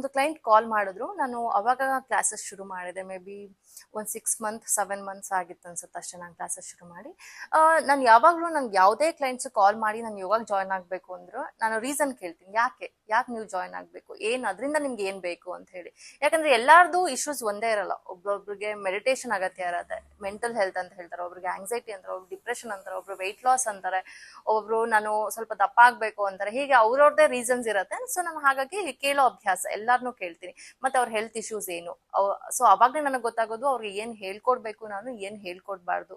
ಒಂದು ಕ್ಲೈಂಟ್ ಕಾಲ್ ಮಾಡಿದ್ರು. ನಾನು ಅವಾಗ ಕ್ಲಾಸಸ್ ಶುರು ಮಾಡಿದೆ. ಮೇ ಬಿ ಒಂದು 6 ಮಂತ್ 7 ಮಂತ್ಸ್ ಆಗಿತ್ತು ಅನ್ಸುತ್ತೆ ಅಷ್ಟೇ ನಾನು ಕ್ಲಾಸಸ್ ಶುರು ಮಾಡಿ. ನಾನು ಯಾವಾಗಲೂ ನನ್ಗೆ ಯಾವುದೇ ಕ್ಲೈಂಟ್ಸ್ ಕಾಲ್ ಮಾಡಿ ನಾನು ಯೋಗಾಗೆ ಜಾಯ್ನ್ ಆಗಬೇಕು ಅಂದ್ರು ನಾನು ರೀಸನ್ ಕೇಳ್ತೀನಿ. ಯಾಕೆ ನೀವು ಜಾಯ್ನ್ ಆಗಬೇಕು, ಏನು ಅದರಿಂದ ನಿಮ್ಗೆ ಏನು ಬೇಕು ಅಂತ ಹೇಳಿ. ಯಾಕಂದ್ರೆ ಎಲ್ಲಾರ್ದು ಇಶ್ಯೂಸ್ ಒಂದೇ ಇರಲ್ಲ. ಒಬ್ಬೊಬ್ರಿಗೆ ಮೆಡಿಟೇಷನ್ ಅಗತ್ಯ ಇರತ್ತೆ, ಮೆಂಟಲ್ ಹೆಲ್ತ್ ಅಂತ ಹೇಳ್ತಾರೆ, ಒಬ್ರಿಗೆ ಆಂಗ್ಸೈಟಿ ಅಂತಾರೆ, ಒಬ್ರು ಡಿಪ್ರೆಷನ್ ಅಂತಾರೆ, ಒಬ್ರು ವೆಯ್ಟ್ ಲಾಸ್ ಅಂತಾರೆ, ಒಬ್ರು ನಾನು ಸ್ವಲ್ಪ ದಪ್ಪ ಆಗ್ಬೇಕು ಅಂತಾರೆ. ಹೀಗೆ ಅವ್ರವ್ರದೇ ರೀಸನ್ಸ್ ಇರತ್ತೆ. ಸೊ ನಾನು ಹಾಗಾಗಿ ಕೇಳೋ ಅಭ್ಯಾಸ, ಎಲ್ಲಾರ್ನು ಕೇಳ್ತೀನಿ. ಮತ್ತೆ ಅವ್ರ ಹೆಲ್ತ್ ಇಶ್ಯೂಸ್ ಏನು, ಸೊ ಅವಾಗಲೇ ನನಗೆ ಗೊತ್ತಾಗೋದು ಅವ್ರಿಗೆ ಏನ್ ಹೇಳ್ಕೊಡ್ಬೇಕು, ನಾನು ಏನ್ ಹೇಳ್ಕೊಡ್ಬಾರ್ದು.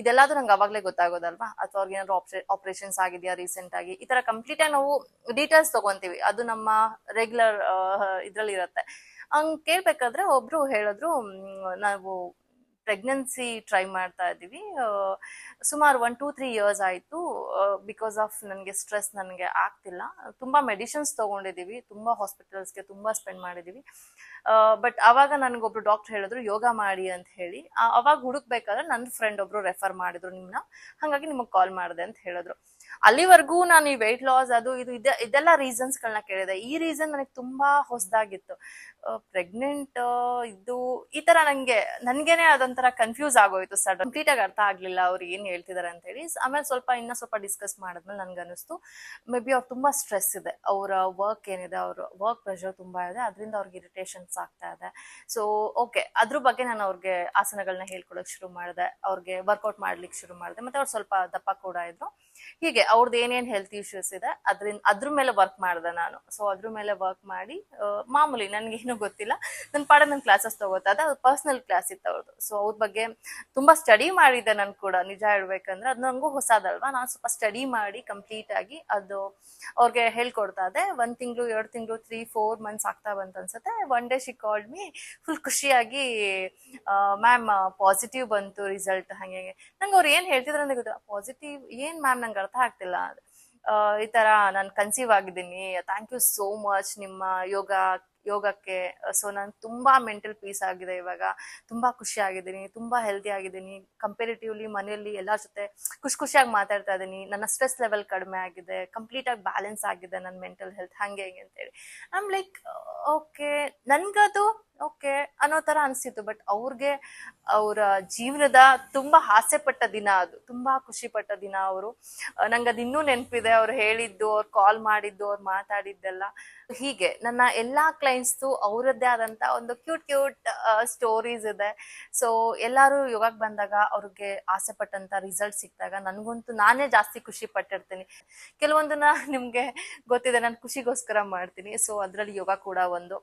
ಇದೆಲ್ಲದು ನಂಗೆ ಅವಾಗ್ಲೇ ಗೊತ್ತಾಗೋದಲ್ವಾ. ಅಥವಾ ಅವ್ರಿಗೆ ಏನಾದ್ರು ಆಪರೇಷನ್ಸ್ ಆಗಿದೆಯಾ ರೀಸೆಂಟ್ ಆಗಿ, ಈ ತರ ಕಂಪ್ಲೀಟ್ ಆಗಿ ನಾವು ಡೀಟೇಲ್ಸ್ ತಗೊಂತೀವಿ. ಅದು ನಮ್ಮ ರೆಗ್ಯುಲರ್ ಇದ್ರಲ್ಲಿ ಇರತ್ತೆ. ಹಂಗ್ ಕೇಳ್ಬೇಕಾದ್ರೆ ಒಬ್ರು ಹೇಳಿದ್ರು, ನಾವು ಪ್ರೆಗ್ನೆನ್ಸಿ ಟ್ರೈ ಮಾಡ್ತಾ ಇದ್ದೀವಿ, ಸುಮಾರು 1 2 3 years ಆಯಿತು. ಬಿಕಾಸ್ ಆಫ್ ನನಗೆ ಸ್ಟ್ರೆಸ್ ನನಗೆ ಆಗ್ತಿಲ್ಲ. ತುಂಬ ಮೆಡಿಸಿನ್ಸ್ ತೊಗೊಂಡಿದ್ದೀವಿ, ತುಂಬ ಹಾಸ್ಪಿಟಲ್ಸ್ಗೆ ತುಂಬ ಸ್ಪೆಂಡ್ ಮಾಡಿದ್ದೀವಿ. ಬಟ್ ಆವಾಗ ನನಗೊಬ್ರು ಡಾಕ್ಟರ್ ಹೇಳಿದ್ರು ಯೋಗ ಮಾಡಿ ಅಂತ ಹೇಳಿ. ಅವಾಗ ಹುಡುಕ್ಬೇಕಾದ್ರೆ ನನ್ನ ಫ್ರೆಂಡ್ ಒಬ್ರು ರೆಫರ್ ಮಾಡಿದ್ರು ನಿಮ್ಮನ್ನ, ಹಾಗಾಗಿ ನಿಮಗೆ ಕಾಲ್ ಮಾಡಿದೆ ಅಂತ ಹೇಳಿದ್ರು. ಅಲ್ಲಿವರೆಗೂ ನಾನು ಈ ವೆಯ್ಟ್ ಲಾಸ್ ಅದು ಇದು ಇದೆಲ್ಲ ರೀಸನ್ಸ್ಗಳನ್ನ ಕೇಳಿದೆ. ಈ ರೀಸನ್ ನನಗೆ ತುಂಬಾ ಹೊಸದಾಗಿತ್ತು. ಪ್ರೆಗ್ನೆಂಟ್ ಇದು ಈ ತರ ನನ್ಗೇನೆ ಅದೊಂಥರ ಕನ್ಫ್ಯೂಸ್ ಆಗೋಯ್ತು. ಸಡನ್ ಕಂಪ್ಲೀಟ್ ಆಗಿ ಅರ್ಥ ಆಗ್ಲಿಲ್ಲ ಅವ್ರು ಏನ್ ಹೇಳ್ತಿದಾರೆ ಅಂತ ಹೇಳಿ. ಆಮೇಲೆ ಇನ್ನ ಸ್ವಲ್ಪ ಡಿಸ್ಕಸ್ ಮಾಡಿದ್ಮೇಲೆ ನನ್ಗನ್ನಿಸ್ತು ಮೇ ಬಿ ಅವ್ರು ತುಂಬಾ ಸ್ಟ್ರೆಸ್ ಇದೆ, ಅವರ ವರ್ಕ್ ಏನಿದೆ, ಅವ್ರ ವರ್ಕ್ ಪ್ರೆಷರ್ ತುಂಬಾ ಇದೆ, ಅದರಿಂದ ಅವ್ರಿಗೆ ಇರಿಟೇಷನ್ಸ್ ಆಗ್ತಾ ಇದೆ. ಸೊ ಓಕೆ, ಅದ್ರ ಬಗ್ಗೆ ನಾನು ಅವ್ರಿಗೆ ಆಸನಗಳನ್ನ ಹೇಳ್ಕೊಡಕ್ ಶುರು ಮಾಡಿದೆ, ಅವ್ರಿಗೆ ವರ್ಕೌಟ್ ಮಾಡ್ಲಿಕ್ಕೆ ಶುರು ಮಾಡಿದೆ. ಮತ್ತೆ ಅವ್ರು ಸ್ವಲ್ಪ ದಪ್ಪ ಕೂಡ ಇದ್ರು. ಹೀಗೆ ಅವ್ರದ್ದು ಏನೇನ್ ಹೆಲ್ತ್ ಇಶ್ಯೂಸ್ ಇದೆ ಅದ್ರ ಮೇಲೆ ವರ್ಕ್ ಮಾಡಿದೆ ನಾನು. ಸೊ ಅದ್ರ ಮೇಲೆ ವರ್ಕ್ ಮಾಡಿ ಮಾಮೂಲಿ ನನ್ಗೇನು ಗೊತ್ತಿಲ್ಲ, ನನ್ನ ಪಾಡ ನನ್ನ ಕ್ಲಾಸಸ್ ತಗೋತಾ ಇದ್ದೆ. ಅದು ಪರ್ಸನಲ್ ಕ್ಲಾಸ್ ಇತ್ತು ಅವ್ರದ್ದು. ಸೊ ಅವ್ರ ಬಗ್ಗೆ ತುಂಬಾ ಸ್ಟಡಿ ಮಾಡಿದ್ದೆ ನಾನು ಕೂಡ, ನಿಜ ಹೇಳ್ಬೇಕಂದ್ರೆ ಅದು ನಂಗೂ ಹೊಸದಲ್ವಾ. ನಾನು ಸ್ವಲ್ಪ ಸ್ಟಡಿ ಮಾಡಿ ಕಂಪ್ಲೀಟ್ ಆಗಿ ಅದು ಅವ್ರಿಗೆ ಹೇಳ್ಕೊಡ್ತಾ ಇದ್ದೆ. 1 ತಿಂಗಳು 2 ತಿಂಗಳು 3 4 months ಆಗ್ತಾ ಬಂತ ಅನ್ಸುತ್ತೆ. One day she called me full ಖುಷಿಯಾಗಿ, ಮ್ಯಾಮ್ ಪಾಸಿಟಿವ್ ಬಂತು ರಿಸಲ್ಟ್. ಹಂಗೆ ನಂಗೆ ಅವ್ರು ಏನ್ ಹೇಳ್ತಿದ್ರು ಅಂತ ಗೊತ್ತಿಲ್ಲ. ಪಾಸಿಟಿವ್ ಏನ್ ಮ್ಯಾಮ್, ನಂಗೆ ಅರ್ಥ ಆಗ್ತಿಲ್ಲ. ಈ ತರ ನಾನು ಕನ್ಸೀವ್ ಆಗಿದ್ದೀನಿ, ಥ್ಯಾಂಕ್ ಯು ಸೋ ಮಚ್ ನಿಮ್ಮ ಯೋಗಕ್ಕೆ. ಸೊ ನಾನು ತುಂಬಾ ಮೆಂಟಲ್ ಪೀಸ್ ಆಗಿದೆ ಇವಾಗ, ತುಂಬಾ ಖುಷಿ ಆಗಿದ್ದೀನಿ, ತುಂಬಾ ಹೆಲ್ದಿ ಆಗಿದ್ದೀನಿ. ಕಂಪೇರಿಟಿವ್ಲಿ ಮನೆಯಲ್ಲಿ ಎಲ್ಲರ ಜೊತೆ ಖುಷಿಯಾಗಿ ಮಾತಾಡ್ತಾ ಇದ್ದೀನಿ. ನನ್ನ ಸ್ಟ್ರೆಸ್ ಲೆವೆಲ್ ಕಡಿಮೆ ಆಗಿದೆ, ಕಂಪ್ಲೀಟ್ ಆಗಿ ಬ್ಯಾಲೆನ್ಸ್ ಆಗಿದೆ ನನ್ನ ಮೆಂಟಲ್ ಹೆಲ್ತ್, ಹಂಗೆ ಹಿಂಗೆ ಅಂತೇಳಿ. ಐಮ್ ಲೈಕ್ ಓಕೆ, ನನ್ಗದು ಓಕೆ ಅನ್ನೋ ತರ ಅನ್ಸಿತ್ತು. ಬಟ್ ಅವ್ರಿಗೆ ಅವರ ಜೀವನದ ತುಂಬಾ ಹಾಸ್ಯ ಪಟ್ಟ ದಿನ ಅದು, ತುಂಬಾ ಖುಷಿ ಪಟ್ಟ ದಿನ ಅವರು. ನಂಗೆ ಅದು ಇನ್ನೂ ನೆನಪಿದೆ, ಅವ್ರು ಹೇಳಿದ್ದು, ಅವ್ರು ಕಾಲ್ ಮಾಡಿದ್ದು, ಅವ್ರು ಮಾತಾಡಿದ್ದೆಲ್ಲ. ಹೀಗೆ ನನ್ನ ಎಲ್ಲಾ ಕ್ಲೈಂಟ್ಸ್ದು ಅವರದ್ದೇ ಆದಂತ ಒಂದು ಕ್ಯೂಟ್ ಸ್ಟೋರೀಸ್ ಇದೆ. ಸೊ ಎಲ್ಲಾರು ಯೋಗಕ್ಕೆ ಬಂದಾಗ ಅವ್ರಿಗೆ ಆಸೆ ಪಟ್ಟಂತ ರಿಸಲ್ಟ್ ಸಿಕ್ಕಿದಾಗ ನನ್ಗಂತೂ ನಾನೇ ಜಾಸ್ತಿ ಖುಷಿ ಪಟ್ಟಿರ್ತೀನಿ. ಕೆಲವೊಂದನ್ನ ನಿಮ್ಗೆ ಗೊತ್ತಿದೆ, ನಾನು ಖುಷಿಗೋಸ್ಕರ ಮಾಡ್ತೀನಿ. ಸೊ ಅದ್ರಲ್ಲಿ ಯೋಗ ಕೂಡ ಒಂದು.